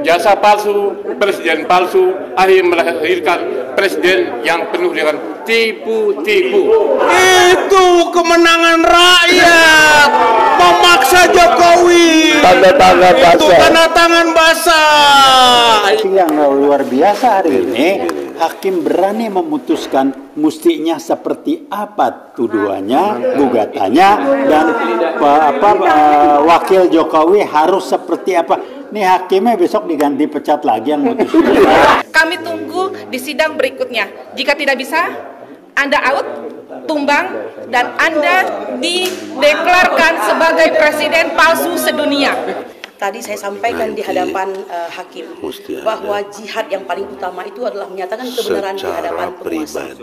jasa palsu, presiden palsu, akhirnya melahirkan presiden yang penuh dengan tipu-tipu. Itu kemenangan rakyat memaksa Jokowi. Tanda tangan basah. Itu tanda tangan basah. Yang luar biasa hari ini, hakim berani memutuskan mestinya seperti apa tuduhannya, gugatannya, dan wakil Jokowi harus seperti apa. Nih hakimnya besok diganti pecat lagi yang mutus. Kami tunggu di sidang berikutnya. Jika tidak bisa, Anda out, tumbang, dan Anda dideklarkan sebagai presiden palsu sedunia. Tadi saya sampaikan di hadapan hakim bahwa jihad yang paling utama itu adalah menyatakan kebenaran di hadapan penguasa.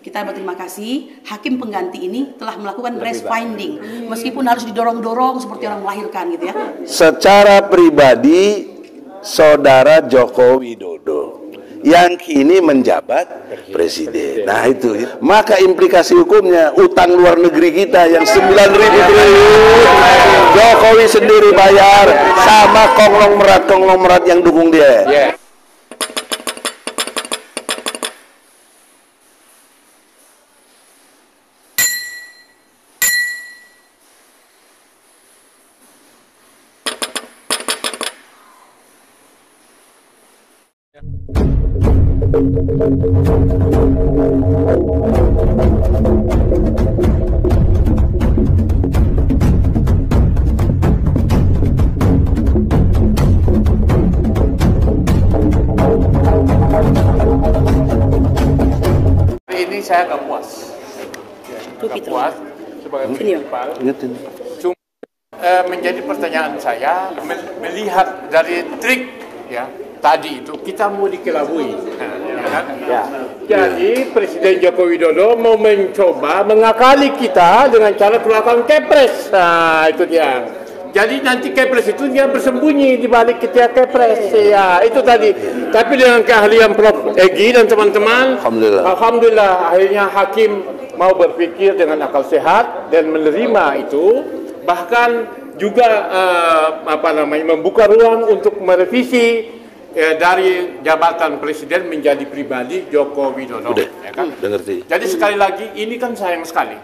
Kita berterima kasih hakim pengganti ini telah melakukan breast finding meskipun harus didorong-dorong seperti orang melahirkan gitu ya. Secara pribadi saudara Joko Widodo yang kini menjabat presiden. Nah itu, maka implikasi hukumnya utang luar negeri kita yang 9.000 triliun Jokowi sendiri bayar sama konglomerat yang dukung dia. Ini saya nggak puas. Nggak puas sebagai prinsipal. Cuma menjadi pertanyaan saya melihat dari trik ya tadi itu kita mau dikelabui. Ya kan? Jadi Presiden Joko Widodo mau mencoba mengakali kita dengan cara keluarkan kepres. Nah itu dia. Jadi nanti kepres itu dia bersembunyi di balik ketiak kepres. Ya, itu tadi. Tapi dengan keahlian Prof. Egy dan teman-teman, alhamdulillah akhirnya hakim mau berpikir dengan akal sehat dan menerima itu. Bahkan juga membuka ruang untuk merevisi dari jabatan presiden menjadi pribadi Joko Widodo. Ya kan? Jadi sekali lagi ini kan sayang sekali.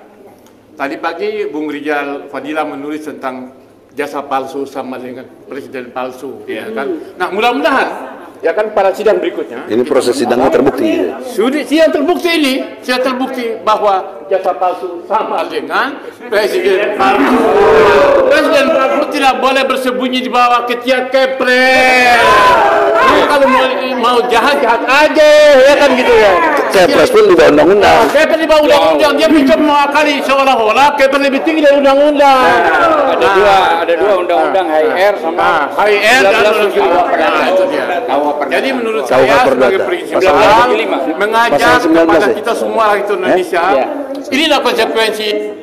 Tadi pagi Bung Rijal Fadila menulis tentang jasa palsu sama dengan presiden palsu, ya kan? Nah mudah-mudahan ya kan pada sidang berikutnya. Ini proses sidangnya terbukti. Sudah terbukti bahwa jasa palsu sama dengan presiden palsu. Presiden palsu tidak boleh bersembunyi di bawah ketiak kepres. Kalau mau jahat aja, ya kan gitu ya. Kepres pun di bawah undang-undang. Kepres di bawah undang-undang, dia bisa mengakali seolah-olah kepres lebih tinggi dari undang-undang. Ada dua undang-undang HIR sama HIR dan itu dia. Jadi menurut saya sebagai prinsipal mengajak kepada kita semua rakyat Indonesia, inilah konsekuensi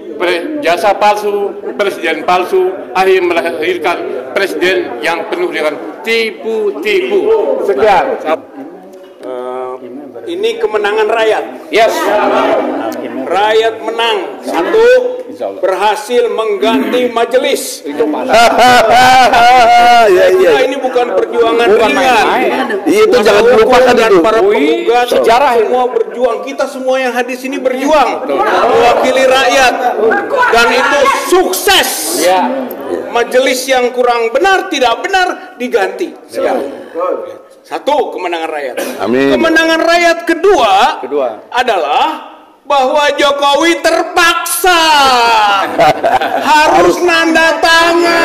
jasa palsu, presiden palsu, akhirnya melahirkan presiden yang penuh dengan tipu-tipu. Sekian. Ini kemenangan rakyat. Yes. Rakyat menang. Satu, berhasil mengganti majelis. Nah, ini bukan perjuangan ringan. Itu jangan lupakan itu. Para penggugat, sejarah semua berjuang. Kita semua yang hadis ini berjuang mewakili rakyat, dan itu sukses. Majelis yang kurang benar, tidak benar diganti. Satu, kemenangan rakyat. Amin. Kemenangan rakyat kedua adalah bahwa Jokowi terpaksa harus nanda tangan.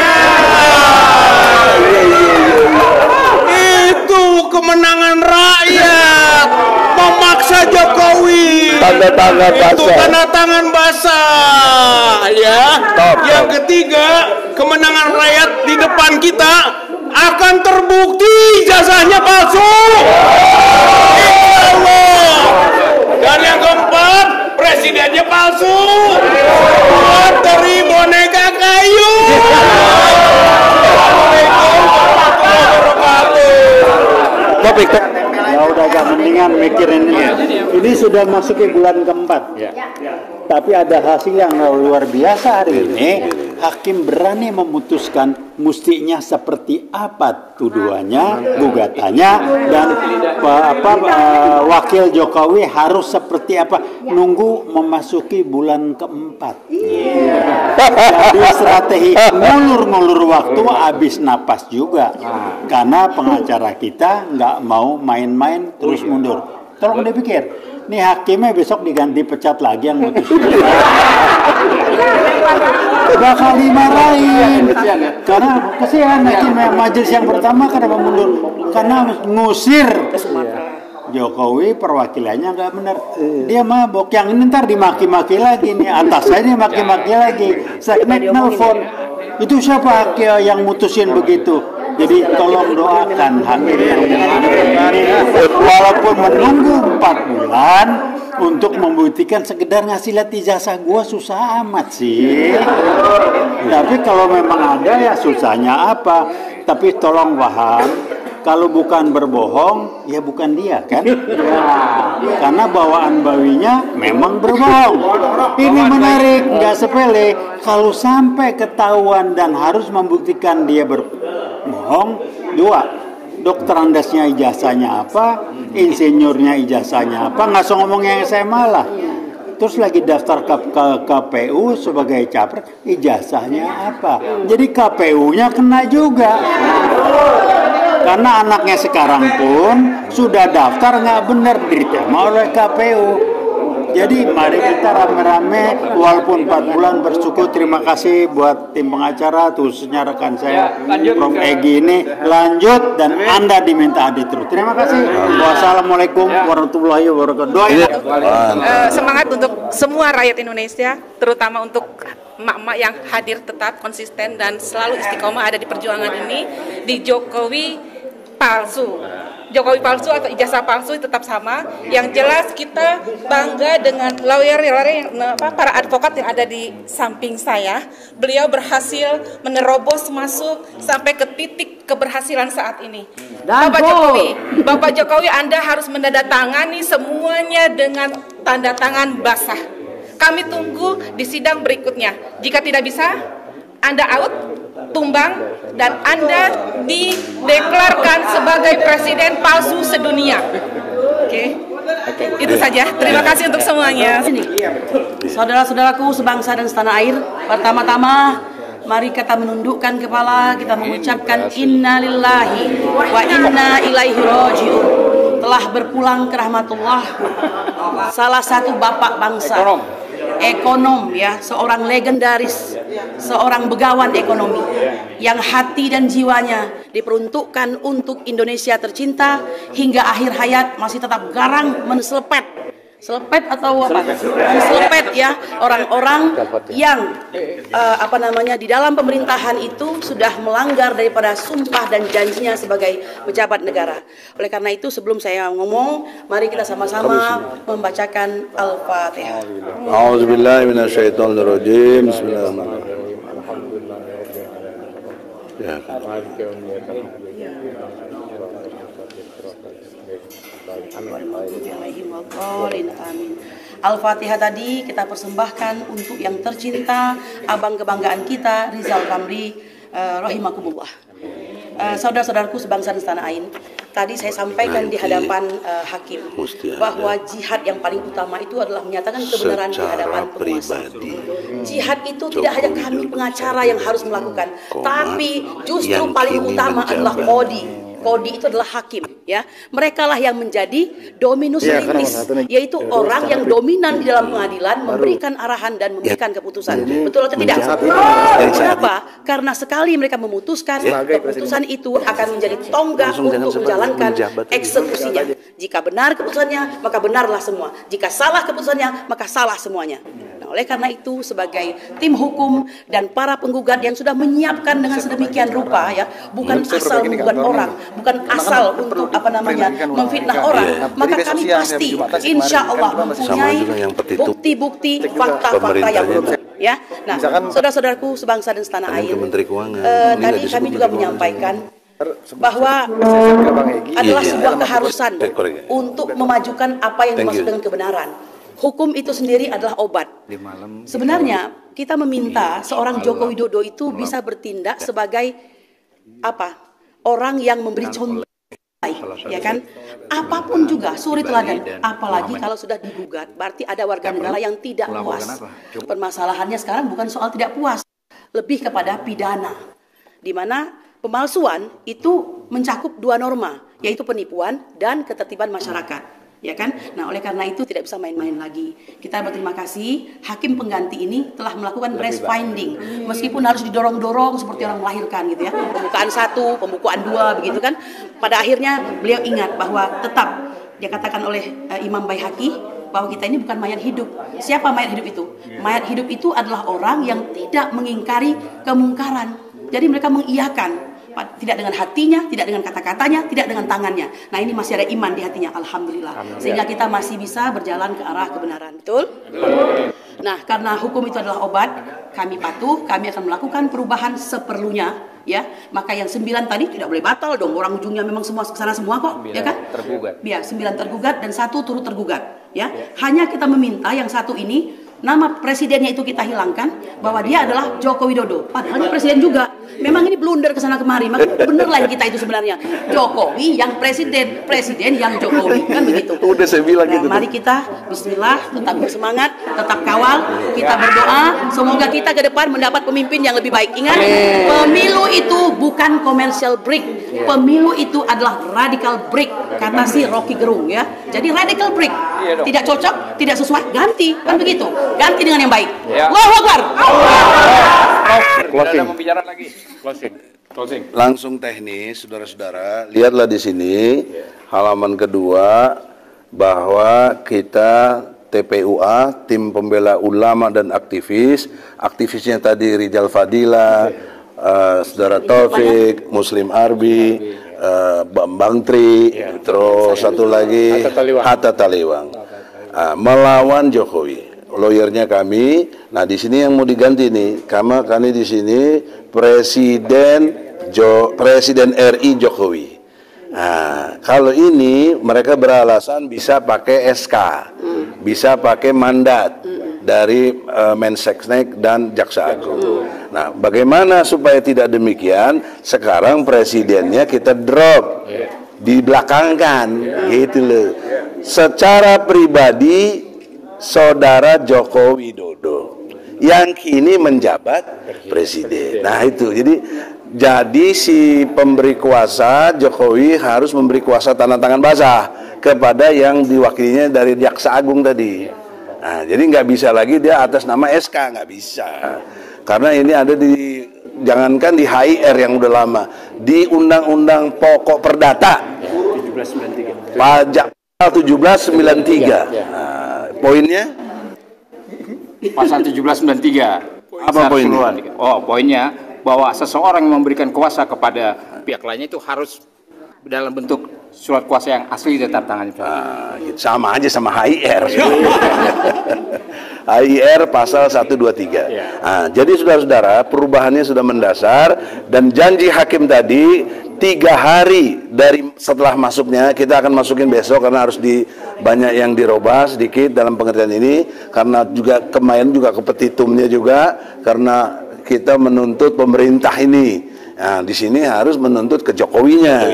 Itu kemenangan rakyat memaksa Jokowi. Tanda tangan basah. Itu tanda tangan basah. Ya. Yang ketiga, kemenangan rakyat di depan kita akan terbukti jasanya palsu. Insyaallah. Dan yang keempat, presidennya palsu. Dari boneka kayu. Assalamualaikum warahmatullahi wabarakatuh. Ya udah agak mendingan mikirin ini. Ini sudah masuk ke bulan keempat. Tapi ada hasil yang luar biasa hari ini. hakim berani memutuskan mestinya seperti apa tuduhannya, gugatannya, dan wakil Jokowi harus seperti apa, nunggu memasuki bulan keempat. Jadi strategi ngulur-ngulur waktu habis napas juga, karena pengacara kita nggak mau main-main terus mundur. Tolong dipikir, nih hakimnya besok diganti pecat lagi yang mutus. Bakal dimarahin karena kesian hakim majelis yang pertama kenapa mundur, karena ngusir Jokowi perwakilannya nggak benar, dia mabok, yang ini ntar dimaki-maki lagi nih, atas saya ini maki-maki lagi, segmen nelfon itu siapa yang mutusin begitu. Jadi tolong doakan hakim yang walaupun menunggu 4 bulan untuk membuktikan, sekedar ngasih lihat ijazah gua susah amat sih. Tapi kalau memang ada ya susahnya apa? Tapi tolong paham, kalau bukan berbohong ya bukan dia kan? Karena bawaan bawinya memang berbohong. Ini menarik, nggak sepele. Kalau sampai ketahuan dan harus membuktikan dia berbohong, 2, dokter andasnya ijazahnya apa, insinyurnya ijazahnya apa, nggak usah ngomong yang SMA lah. Terus lagi daftar ke KPU sebagai capres, ijazahnya apa? Jadi KPU-nya kena juga. Karena anaknya sekarang pun sudah daftar nggak benar, diterima oleh KPU. Jadi mari kita rame-rame, walaupun 4 bulan bersyukur. Terima kasih buat tim pengacara, khususnya rekan saya Prof. Egy ini, lanjut dan Anda diminta adil terus. Terima kasih. Wassalamualaikum warahmatullahi wabarakatuh. Semangat untuk semua rakyat Indonesia, terutama untuk emak-emak yang hadir tetap konsisten dan selalu istiqomah ada di perjuangan ini. Di Jokowi palsu atau ijazah palsu tetap sama. Yang jelas kita bangga dengan lawyer yang para advokat yang ada di samping saya. Beliau berhasil menerobos masuk sampai ke titik keberhasilan saat ini. Bapak Jokowi, Anda harus menandatangani semuanya dengan tanda tangan basah. Kami tunggu di sidang berikutnya. Jika tidak bisa, Anda out, tumbang, dan Anda dideklarkan sebagai presiden palsu sedunia. Oke. Itu saja. Terima kasih untuk semuanya. Saudara-saudaraku sebangsa dan setanah air, pertama-tama mari kita menundukkan kepala, kita mengucapkan innalillahi wa inna ilaihi raji'un. Telah berpulang ke rahmatullah salah satu bapak bangsa, ekonom ya, seorang legendaris, seorang begawan ekonomi yang hati dan jiwanya diperuntukkan untuk Indonesia tercinta, hingga akhir hayat masih tetap garang menselepet atau apa? Menselepet ya orang-orang yang di dalam pemerintahan itu sudah melanggar daripada sumpah dan janjinya sebagai pejabat negara. Oleh karena itu, sebelum saya ngomong, mari kita sama-sama membacakan Al-Fatihah. A'udzubillahi minasyaitonirrajim. Bismillahirrahmanirrahim. Al-Fatihah tadi kita persembahkan untuk yang tercinta, abang kebanggaan kita, Rizal Ramli, rahimakumullah. Saudara-saudaraku sebangsa dan setanah air, tadi saya sampaikan di hadapan hakim bahwa jihad yang paling utama itu adalah menyatakan kebenaran di hadapan penguasa. Jihad itu tidak hanya kami pengacara yang harus melakukan, tapi justru paling utama adalah Kodi itu adalah hakim, ya. Mereka lah yang menjadi dominus litis, yaitu orang yang dominan di dalam pengadilan, memberikan arahan dan memberikan keputusan. Betul atau tidak? Kenapa? Karena sekali mereka memutuskan, keputusan itu akan menjadi tonggak untuk menjalankan eksekusinya. Jika benar keputusannya, maka benarlah semua. Jika salah keputusannya, maka salah semuanya. Nah, oleh karena itu, sebagai tim hukum dan para penggugat yang sudah menyiapkan dengan sedemikian rupa, ya, bukan asal menggugat orang, bukan asal untuk memfitnah orang, maka kami pasti insya Allah mempunyai bukti-bukti, fakta-fakta yang benar. Ya, nah, saudara-saudaraku sebangsa dan setanah air, tadi kami juga menyampaikan bahwa adalah sebuah keharusan untuk memajukan apa yang dimaksud dengan kebenaran. hukum itu sendiri adalah obat. Sebenarnya kita meminta seorang Joko Widodo itu bisa bertindak sebagai apa? Orang yang memberi contoh baik, ya kan? Apapun juga suri teladan, apalagi kalau sudah digugat, berarti ada warga negara yang tidak puas. Permasalahannya sekarang bukan soal tidak puas, lebih kepada pidana, di mana pemalsuan itu mencakup dua norma, yaitu penipuan dan ketertiban masyarakat. Ya kan? Nah, oleh karena itu tidak bisa main-main lagi. Kita berterima kasih hakim pengganti ini telah melakukan breast finding, meskipun harus didorong-dorong seperti orang melahirkan gitu ya. Pembukaan 1, pembukaan 2 begitu kan. Pada akhirnya beliau ingat bahwa tetap dia katakan oleh Imam Baihaqi bahwa kita ini bukan mayat hidup. Siapa mayat hidup itu? Mayat hidup itu adalah orang yang tidak mengingkari kemungkaran. Jadi mereka mengiyakan, tidak dengan hatinya, tidak dengan kata-katanya, tidak dengan tangannya. Nah, ini masih ada iman di hatinya, alhamdulillah. Sehingga kita masih bisa berjalan ke arah kebenaran, betul? Nah, karena hukum itu adalah obat, kami patuh, kami akan melakukan perubahan seperlunya, ya. Maka yang 9 tadi tidak boleh batal dong, orang ujungnya memang semua ke sana semua kok, ya kan? Tergugat. Ya, 9 tergugat dan 1 turut tergugat, ya. Hanya kita meminta yang 1 ini nama presidennya itu kita hilangkan, bahwa dia adalah Joko Widodo. Padahal dia presiden juga. Memang ini blunder kesana kemari. Maka bener lah kita itu sebenarnya. Jokowi yang presiden, presiden yang Jokowi, kan begitu. Udah saya bilang gitu. Mari kita Bismillah, tetap bersemangat, tetap kawal, kita berdoa. Semoga kita ke depan mendapat pemimpin yang lebih baik. Ingat, pemilu itu bukan commercial break. Pemilu itu adalah radical break, kata si Rocky Gerung ya. Jadi radical break, tidak cocok, tidak sesuai, ganti, kan begitu. Ganti dengan yang baik. Allahu Akbar. Closing. Pembicaraan lagi. Closing. Langsung teknis, saudara-saudara. Lihatlah di sini halaman kedua bahwa kita TPUA, tim pembela ulama dan aktivis. Aktivisnya tadi Rijal Fadila, saudara Taufik, Muslim Arbi, Bambang Tri, terus satu lagi Hatta Taliwang. Melawan Jokowi. Lawyernya kami. Nah, di sini yang mau diganti nih, kami di sini Presiden RI Jokowi. Nah, kalau ini mereka beralasan bisa pakai SK, bisa pakai mandat dari Mensesnek dan Jaksa Agung. Nah, bagaimana supaya tidak demikian? Sekarang presidennya kita drop, dibelakangkan, gitu loh. Secara pribadi Saudara Joko Widodo yang kini menjabat presiden. Nah, itu jadi si pemberi kuasa Jokowi harus memberi kuasa tanda tangan basah kepada yang diwakilinya dari Jaksa Agung tadi. Nah, jadi nggak bisa lagi dia atas nama SK, nggak bisa. Karena ini ada di, jangankan di HIR yang udah lama, di Undang-Undang Pokok Perdata 1793. Pajak 1793. Nah, poinnya? Pasal 1793. Apa poinnya? Oh, poinnya bahwa seseorang yang memberikan kuasa kepada pihak lainnya itu harus dalam bentuk surat kuasa yang asli tetap tangan. Sama aja sama HIR. HIR pasal 123. Nah, jadi saudara-saudara, perubahannya sudah mendasar dan janji hakim tadi 3 hari dari setelah masuknya, kita akan masukin besok karena harus banyak yang dirubah sedikit dalam pengertian ini, karena juga kemarin juga ke petitumnya juga, karena kita menuntut pemerintah ini. Nah, di sini harus menuntut ke Jokowinya.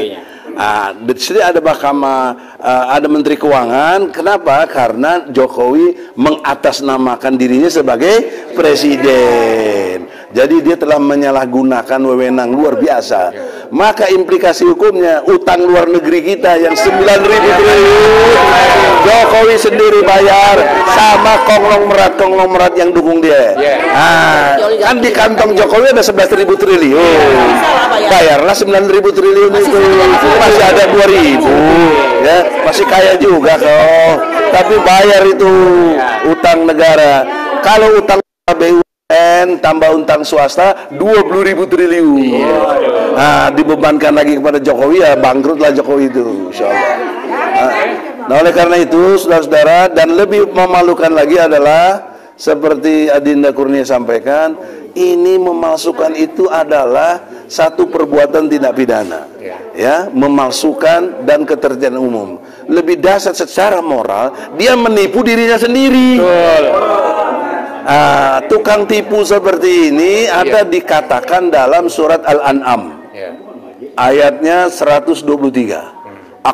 Nah, di sini ada Mahkamah, ada Menteri Keuangan. Kenapa? Karena Jokowi mengatasnamakan dirinya sebagai presiden. Jadi dia telah menyalahgunakan wewenang luar biasa. Maka implikasi hukumnya, utang luar negeri kita yang 9.000 triliun Jokowi sendiri bayar sama konglomerat yang dukung dia. Nah, kan di kantong Jokowi ada 11.000 triliun. Bayarlah 9.000 triliun itu. Masih ada 2.000. Ya, masih kaya juga kok. Tapi bayar itu utang negara. Kalau utang BUMN tambah utang swasta 20.000 triliun. Nah, dibebankan lagi kepada Jokowi, ya bangkrutlah Jokowi itu, insyaallah. Nah, oleh karena itu, saudara-saudara, dan lebih memalukan lagi adalah seperti Adinda Kurnia sampaikan, ini memalsukan itu adalah satu perbuatan tindak pidana, ya, memalsukan dan ketertiban umum. Lebih dahsyat secara moral, dia menipu dirinya sendiri. Tukang tipu seperti ini ada dikatakan dalam surat Al-An'am, ayatnya 123.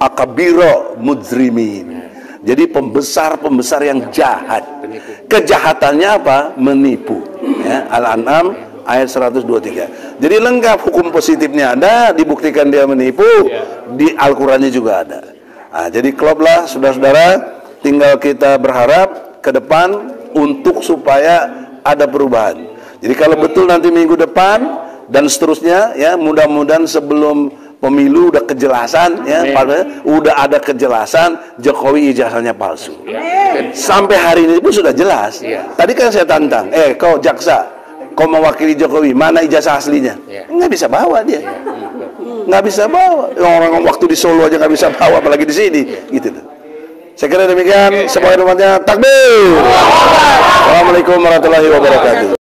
Akabiro mujrimin. Jadi pembesar yang jahat. Kejahatannya apa? Menipu. Ya, Al-An'am ayat 123. Jadi lengkap, hukum positifnya ada, dibuktikan dia menipu, di Al-Qur'annya juga ada. Jadi kloplah saudara-saudara, tinggal kita berharap ke depan untuk supaya ada perubahan. Jadi kalau betul nanti minggu depan dan seterusnya, ya, mudah-mudahan sebelum pemilu udah kejelasan, ya, udah ada kejelasan Jokowi ijazahnya palsu. Sampai hari ini pun sudah jelas. Tadi kan saya tantang, kau jaksa, kau mewakili Jokowi, mana ijazah aslinya? Nggak bisa bawa dia, nggak bisa bawa. Orang waktu di Solo aja nggak bisa bawa, apalagi di sini, gitu. Saya kira demikian. Sebagai umatnya takbir. Assalamualaikum warahmatullahi wabarakatuh.